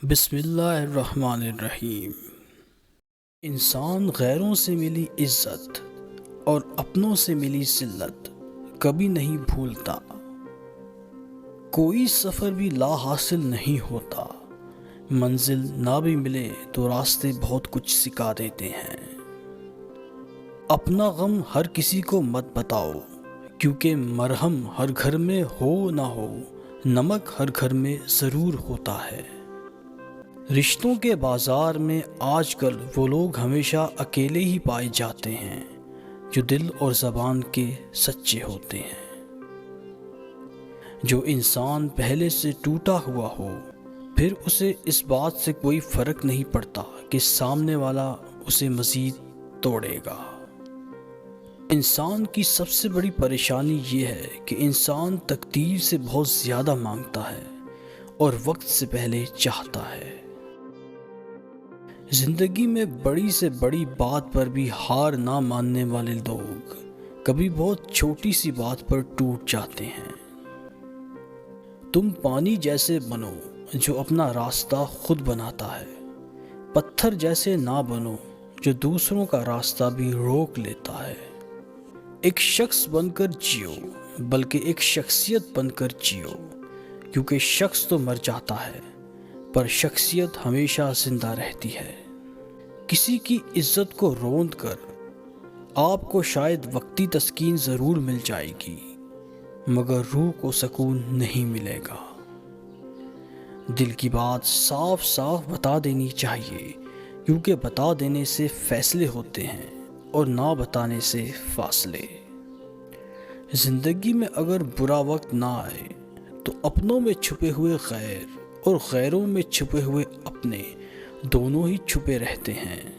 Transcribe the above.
بسم اللہ الرحمن الرحیم۔ انسان غیروں سے ملی عزت اور اپنوں سے ملی ذلت کبھی نہیں بھولتا۔ کوئی سفر بھی لا حاصل نہیں ہوتا، منزل نہ بھی ملے تو راستے بہت کچھ سکھا دیتے ہیں۔ اپنا غم ہر کسی کو مت بتاؤ، کیونکہ مرہم ہر گھر میں ہو نہ ہو، نمک ہر گھر میں ضرور ہوتا ہے۔ رشتوں کے بازار میں آج کل وہ لوگ ہمیشہ اکیلے ہی پائے جاتے ہیں جو دل اور زبان کے سچے ہوتے ہیں۔ جو انسان پہلے سے ٹوٹا ہوا ہو، پھر اسے اس بات سے کوئی فرق نہیں پڑتا کہ سامنے والا اسے مزید توڑے گا۔ انسان کی سب سے بڑی پریشانی یہ ہے کہ انسان تقدیر سے بہت زیادہ مانگتا ہے اور وقت سے پہلے چاہتا ہے۔ زندگی میں بڑی سے بڑی بات پر بھی ہار نہ ماننے والے لوگ کبھی بہت چھوٹی سی بات پر ٹوٹ جاتے ہیں۔ تم پانی جیسے بنو جو اپنا راستہ خود بناتا ہے، پتھر جیسے نہ بنو جو دوسروں کا راستہ بھی روک لیتا ہے۔ ایک شخص بن کر جیو، بلکہ ایک شخصیت بن کر جیو، کیونکہ شخص تو مر جاتا ہے پر شخصیت ہمیشہ زندہ رہتی ہے۔ کسی کی عزت کو روند کر آپ کو شاید وقتی تسکین ضرور مل جائے گی، مگر روح کو سکون نہیں ملے گا۔ دل کی بات صاف صاف بتا دینی چاہیے، کیونکہ بتا دینے سے فیصلے ہوتے ہیں اور نہ بتانے سے فاصلے۔ زندگی میں اگر برا وقت نہ آئے تو اپنوں میں چھپے ہوئے غیر اور غیروں میں چھپے ہوئے اپنے دونوں ہی چھپے رہتے ہیں۔